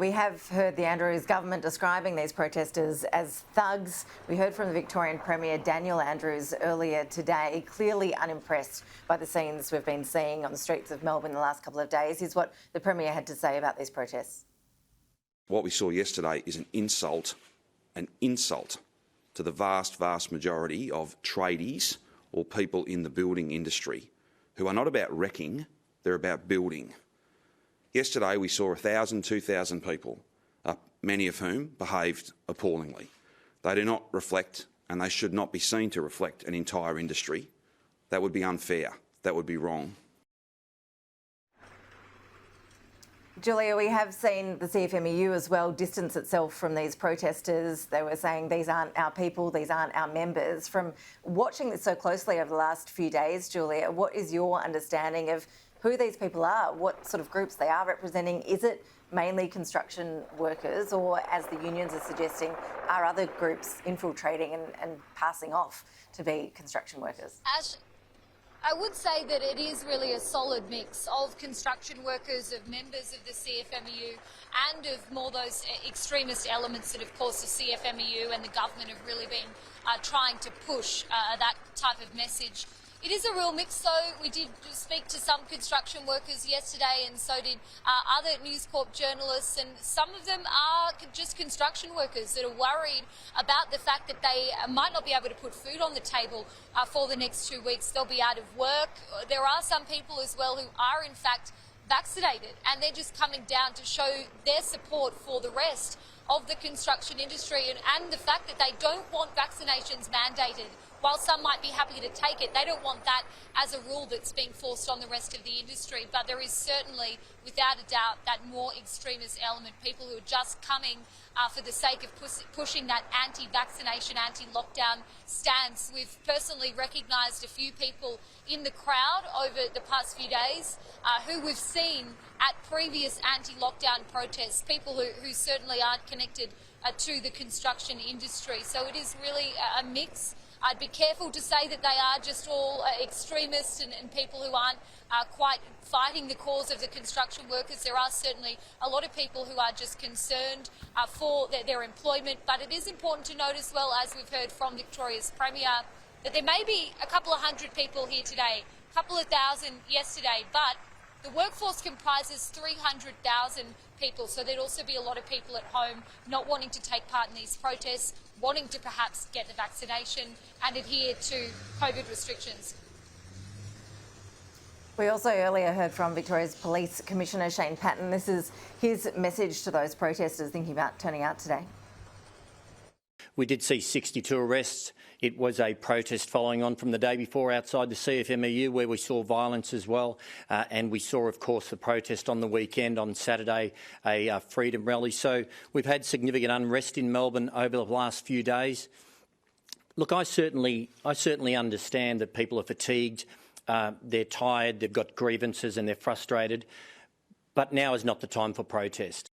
We have heard the Andrews government describing these protesters as thugs. We heard from the Victorian Premier Daniel Andrews earlier today, clearly unimpressed by the scenes we've been seeing on the streets of Melbourne the last couple of days. Here's what the Premier had to say about these protests. What we saw yesterday is an insult to the vast majority of tradies or people in the building industry who are not about wrecking, they're about building. Yesterday we saw 1,000, 2,000 people, many of whom behaved appallingly. They do not reflect, and they should not be seen to reflect, an entire industry. That would be unfair. That would be wrong. Julia, we have seen the CFMEU as well distance itself from these protesters. They were saying these aren't our people, these aren't our members. From watching this so closely over the last few days, Julia, what is your understanding of who these people are, what sort of groups they are representing? Is it mainly construction workers, or, as the unions are suggesting, are other groups infiltrating and passing off to be construction workers? Ash, I would say that it is really a solid mix of construction workers, of members of the CFMEU, and of more those extremist elements that, of course, the CFMEU and the government have really been trying to push that type of message. It is a real mix, though. We did speak to some construction workers yesterday, and so did other News Corp journalists, and some of them are just construction workers that are worried about the fact that they might not be able to put food on the table for the next 2 weeks. They'll be out of work. There are some people as well who are, in fact, vaccinated, and they're just coming down to show their support for the rest of the construction industry and the fact that they don't want vaccinations mandated. While some might be happy to take it, they don't want that as a rule that's being forced on the rest of the industry. But there is certainly, without a doubt, that more extremist element, people who are just coming for the sake of pushing that anti-vaccination, anti-lockdown stance. We've personally recognised a few people in the crowd over the past few days who we've seen at previous anti-lockdown protests, people who certainly aren't connected to the construction industry. So it is really a mix. I'd be careful to say that they are just all extremists and people who aren't quite fighting the cause of the construction workers. There are certainly a lot of people who are just concerned for their employment, but it is important to note as well, as we've heard from Victoria's Premier, that there may be a couple of hundred people here today, a couple of thousand yesterday, but the workforce comprises 300,000 people, so there'd also be a lot of people at home not wanting to take part in these protests, wanting to perhaps get the vaccination and adhere to COVID restrictions. We also earlier heard from Victoria's Police Commissioner Shane Patton. This is his message to those protesters thinking about turning out today. We did see 62 arrests. It was a protest following on from the day before outside the CFMEU, where we saw violence as well. And we saw, of course, the protest on the weekend, on Saturday, a freedom rally. So we've had significant unrest in Melbourne over the last few days. Look, I certainly understand that people are fatigued, they're tired, they've got grievances and they're frustrated. But now is not the time for protest.